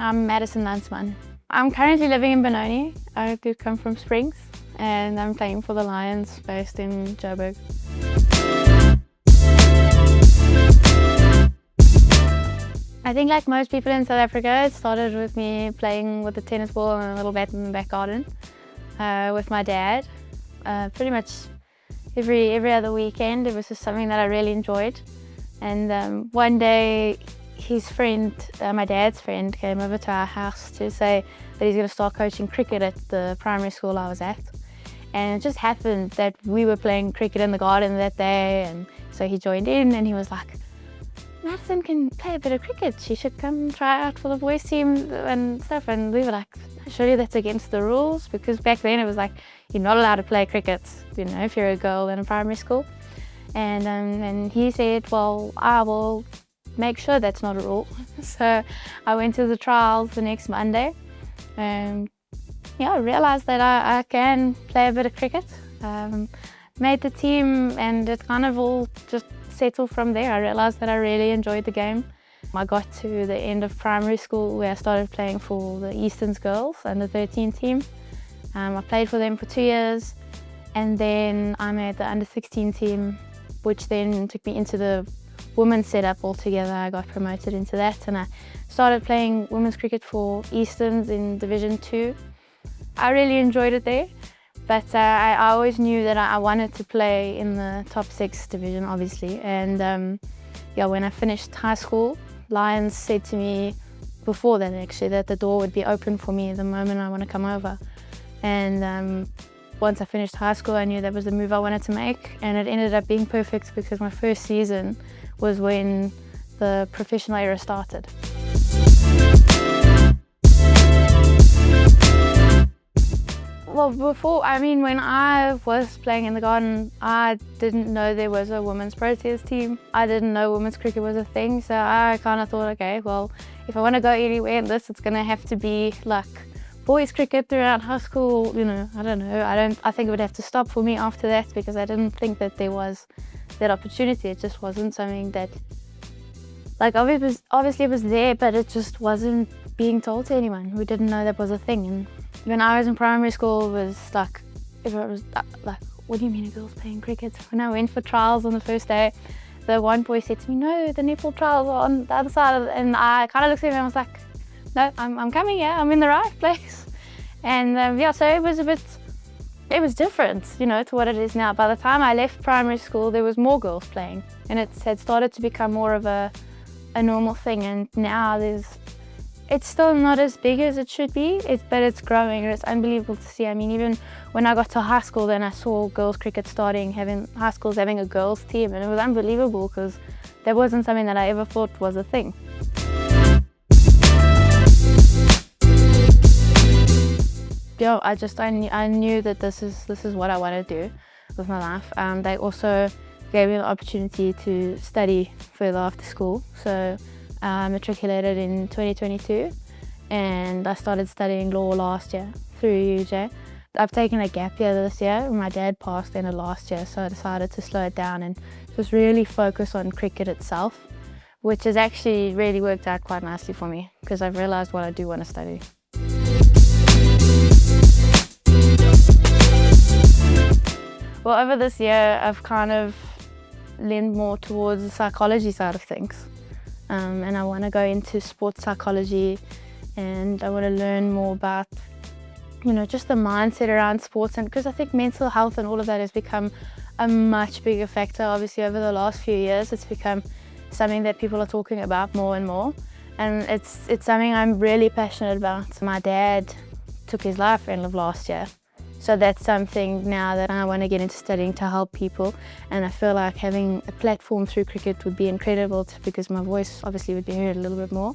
I'm Madison Landsman. I'm currently living in Benoni. I do come from Springs and I'm playing for the Lions based in Joburg. I think like most people in South Africa, it started with me playing with a tennis ball and a little bat in the back garden with my dad. Pretty much every other weekend. It was just something that I really enjoyed. And one day his friend, my dad's friend, came over to our house to say that he's going to start coaching cricket at the primary school I was at. And it just happened that we were playing cricket in the garden that day, and so he joined in and he was like, Madison can play a bit of cricket, she should come try out for the boys team and stuff. And we were like, surely that's against the rules, because back then it was like, you're not allowed to play cricket, you know, if you're a girl in a primary school. And he said, well, I will make sure that's not a rule. So I went to the trials the next Monday and I realized that I can play a bit of cricket. Made the team and it kind of all just settled from there. I realized that I really enjoyed the game. I got to the end of primary school where I started playing for the Eastern's girls under 13 team. I played for them for 2 years and then I made the under 16 team, which then took me into the women's setup altogether. I got promoted into that and I started playing women's cricket for Easterns in Division 2. I really enjoyed it there, but I always knew that I wanted to play in the top 6 division, obviously. And when I finished high school, Lions said to me before that actually that the door would be open for me the moment I want to come over. And once I finished high school, I knew that was the move I wanted to make, and it ended up being perfect because my first season was when the professional era started. Well, when I was playing in the garden, I didn't know there was a women's Proteas team. I didn't know women's cricket was a thing, so I kind of thought, okay, well, if I want to go anywhere in this, it's going to have to be like boys cricket throughout high school, you know, I don't know. I think it would have to stop for me after that because I didn't think that there was that opportunity. It just wasn't something that, like, obviously it was there, but it just wasn't being told to anyone. We didn't know that was a thing. And when I was in primary school, it was like, what do you mean a girl's playing cricket? When I went for trials on the first day, the one boy said to me, no, the netball trials are on the other side. And I kind of looked at him and I was like, no, I'm coming here, I'm in the right place. And so it was different, you know, to what it is now. By the time I left primary school, there was more girls playing and it had started to become more of a normal thing. And now it's still not as big as it should be, but it's growing and it's unbelievable to see. I mean, even when I got to high school, then I saw girls cricket having high schools having a girls team, and it was unbelievable because that wasn't something that I ever thought was a thing. I knew that this is what I want to do with my life. They also gave me the opportunity to study further after school. So I matriculated in 2022 and I started studying law last year through UJ. I've taken a gap year this year. My dad passed in last year, so I decided to slow it down and just really focus on cricket itself, which has actually really worked out quite nicely for me because I've realized what I do want to study. Well, over this year, I've kind of leaned more towards the psychology side of things. And I want to go into sports psychology and I want to learn more about, you know, just the mindset around sports. And because I think mental health and all of that has become a much bigger factor. Obviously, over the last few years, it's become something that people are talking about more and more. And it's something I'm really passionate about. My dad took his life end of last year. So that's something now that I want to get into studying to help people, and I feel like having a platform through cricket would be incredible because my voice obviously would be heard a little bit more.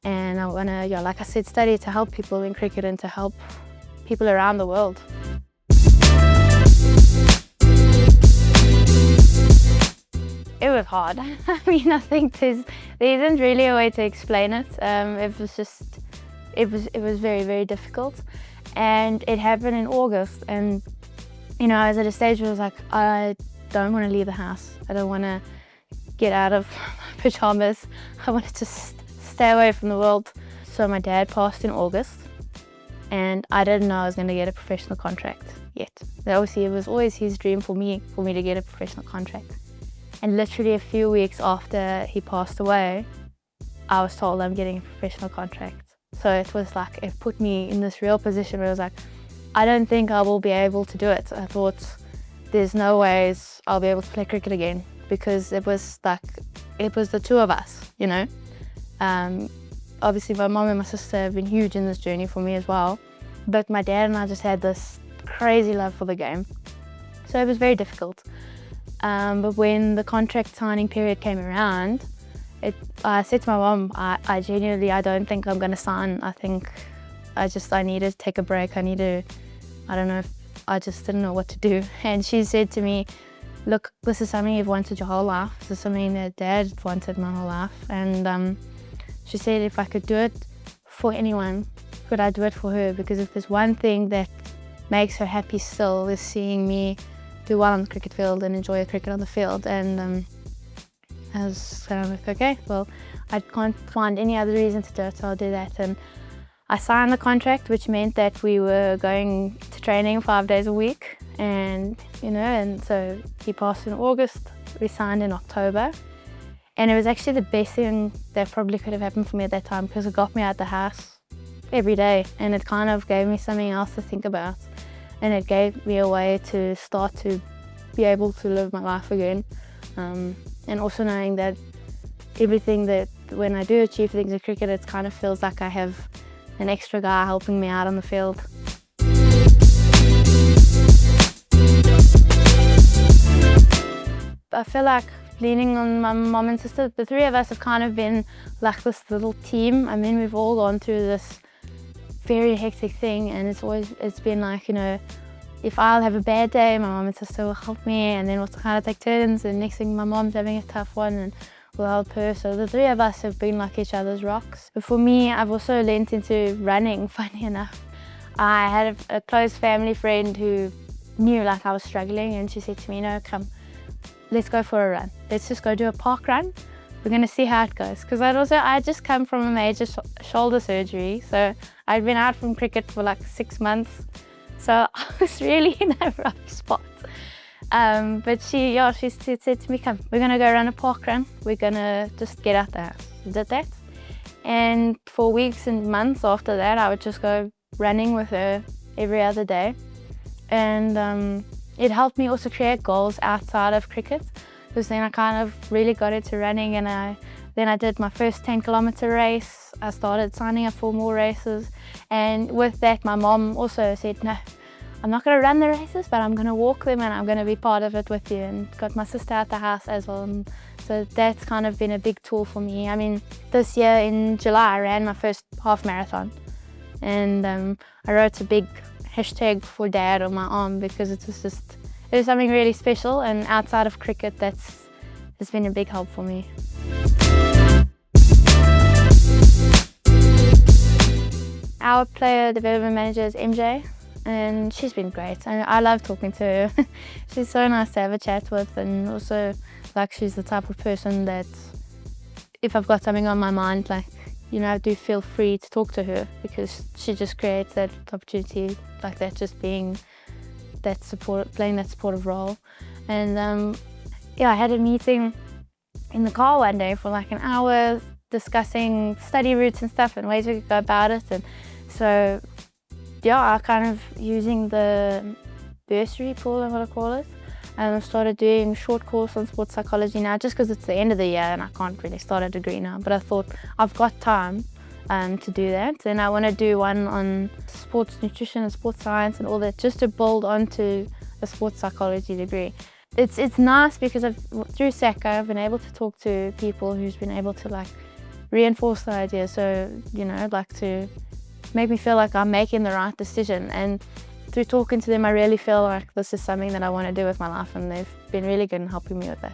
And I want to, like I said, study to help people in cricket and to help people around the world. It was hard. I mean, I think there isn't really a way to explain it. It was very, very difficult. And it happened in August, and you know, I was at a stage where I was like, I don't want to leave the house. I don't want to get out of my pajamas. I wanted to stay away from the world. So my dad passed in August, and I didn't know I was going to get a professional contract yet. Obviously, it was always his dream for me to get a professional contract. And literally a few weeks after he passed away, I was told I'm getting a professional contract. So it was like, it put me in this real position where I was like, I don't think I will be able to do it. I thought there's no ways I'll be able to play cricket again, because it was the two of us, you know. Obviously my mom and my sister have been huge in this journey for me as well, but my dad and I just had this crazy love for the game. So it was very difficult. But when the contract signing period came around, I said to my mom, I genuinely, I don't think I'm going to sign. I think I need to take a break. I just didn't know what to do. And she said to me, look, this is something you've wanted your whole life. This is something that Dad wanted my whole life. And she said if I could do it for anyone, could I do it for her? Because if there's one thing that makes her happy still, is seeing me do well on the cricket field and enjoy cricket on the field. And I was kind of like, okay, well, I can't find any other reason to do it, so I'll do that. And I signed the contract, which meant that we were going to training 5 days a week. And, and so he passed in August, we signed in October. And it was actually the best thing that probably could have happened for me at that time, because it got me out the house every day, and it kind of gave me something else to think about. And it gave me a way to start to be able to live my life again. And also knowing that everything that when I do achieve things in cricket, it kind of feels like I have an extra guy helping me out on the field. I feel like leaning on my mom and sister, the three of us have kind of been like this little team. I mean, we've all gone through this very hectic thing, and it's been like, if I'll have a bad day, my mom and sister will help me, and then we'll kind of take turns, and next thing my mom's having a tough one and we'll help her. So the three of us have been like each other's rocks. But for me, I've also leant into running, funny enough. I had a close family friend who knew like I was struggling, and she said to me, come, let's go for a run. Let's just go do a park run. We're going to see how it goes. Because I'd just come from a major shoulder surgery. So I'd been out from cricket for like 6 months. So I was really in a rough spot. But she said to me, come, we're going to go run a park run. We're going to just get out there. I did that. And for weeks and months after that, I would just go running with her every other day. And it helped me also create goals outside of cricket, because then I kind of really got into running, and then I did my first 10-kilometer race. I started signing up for more races, and with that my mom also said, no, I'm not going to run the races, but I'm going to walk them, and I'm going to be part of it with you, and got my sister out the house as well. And so that's kind of been a big tool for me. I mean, this year in July I ran my first half marathon, and I wrote a big hashtag for Dad on my arm, because it was something really special, and outside of cricket it's been a big help for me. Our player development manager is MJ, and she's been great. I love talking to her. She's so nice to have a chat with, and also like she's the type of person that if I've got something on my mind, like, I do feel free to talk to her, because she just creates that opportunity like that, just being that playing that supportive role. And I had a meeting in the car one day for like an hour, discussing study routes and stuff and ways we could go about it. And so I kind of using the bursary pool, I want to call it, and I started doing a short course on sports psychology now, just because it's the end of the year and I can't really start a degree now. But I thought I've got time to do that, and I want to do one on sports nutrition and sports science and all that, just to build onto a sports psychology degree. It's nice because through SACA I've been able to talk to people who's been able to like reinforce the idea, so like to make me feel like I'm making the right decision. And through talking to them, I really feel like this is something that I want to do with my life, and they've been really good in helping me with that.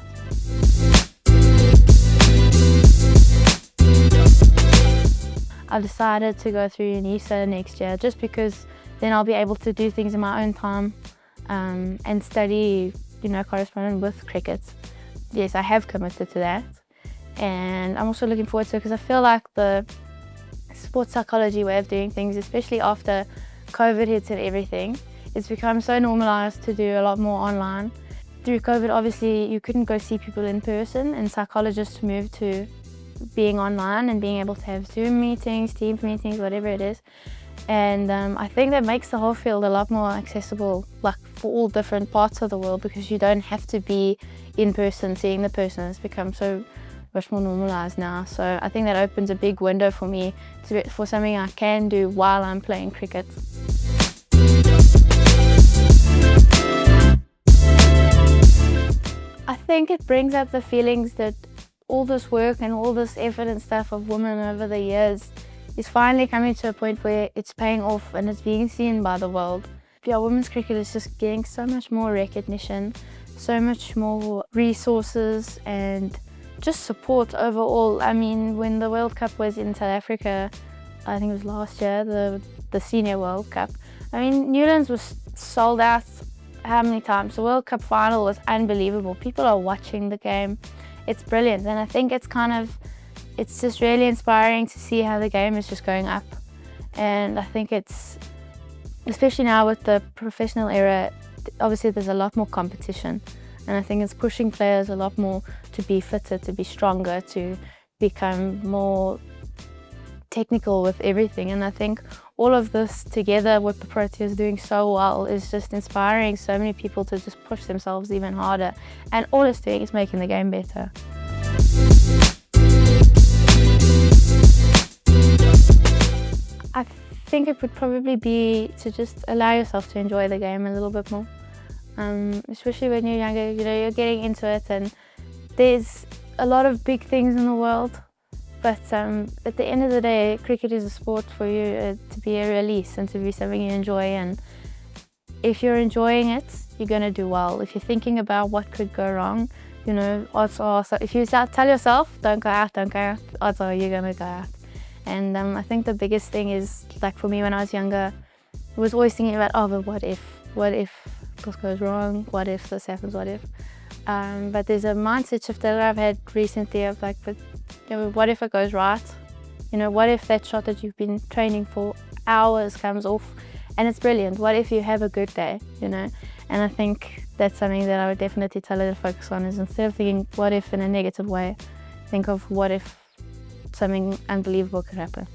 I've decided to go through UNISA next year, just because then I'll be able to do things in my own time and study, correspondence with cricket. Yes, I have committed to that, and I'm also looking forward to it, because I feel like the sports psychology way of doing things, especially after COVID hits and everything. It's become so normalized to do a lot more online. Through COVID, obviously, you couldn't go see people in person, and psychologists moved to being online and being able to have Zoom meetings, Teams meetings, whatever it is. And I think that makes the whole field a lot more accessible, like for all different parts of the world, because you don't have to be in person seeing the person. It's become so much more normalized now. So I think that opens a big window for me for something I can do while I'm playing cricket. I think it brings up the feelings that all this work and all this effort and stuff of women over the years is finally coming to a point where it's paying off and it's being seen by the world. Yeah, women's cricket is just getting so much more recognition, so much more resources and just support overall. I mean, when the World Cup was in South Africa, I think it was last year, the Senior World Cup. I mean, Newlands was sold out how many times? The World Cup final was unbelievable. People are watching the game. It's brilliant, and I think it's just really inspiring to see how the game is just going up. And I think it's, especially now with the professional era, obviously there's a lot more competition, and I think it's pushing players a lot more to be fitter, to be stronger, to become more technical with everything. And I think all of this together with the Proteas doing so well is just inspiring so many people to just push themselves even harder, and all it's doing is making the game better. I think it would probably be to just allow yourself to enjoy the game a little bit more, especially when you're younger. You know, you're getting into it, and there's a lot of big things in the world, but at the end of the day, cricket is a sport for you to be a release and to be something you enjoy. And if you're enjoying it, you're going to do well. If you're thinking about what could go wrong, you know, odds are, so if you tell yourself, don't go out, odds are you're going to go out. And I think the biggest thing is, like for me when I was younger, I was always thinking about, oh, but what if this goes wrong? What if this happens? What if? But there's a mindset shift that I've had recently of like, but you know, what if it goes right? You know, what if that shot that you've been training for hours comes off and it's brilliant? What if you have a good day, you know? And I think that's something that I would definitely tell her to focus on, is instead of thinking what if in a negative way, think of what if something unbelievable could happen.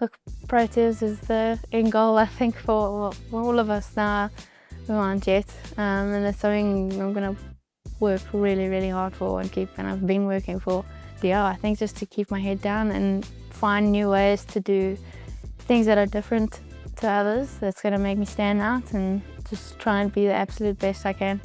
Look, Proteas is the end goal, I think, for all of us now who aren't yet, and it's something I'm going to work really, really hard for and I've been working for. Yeah, I think just to keep my head down and find new ways to do things that are different to others, that's going to make me stand out, and just try and be the absolute best I can.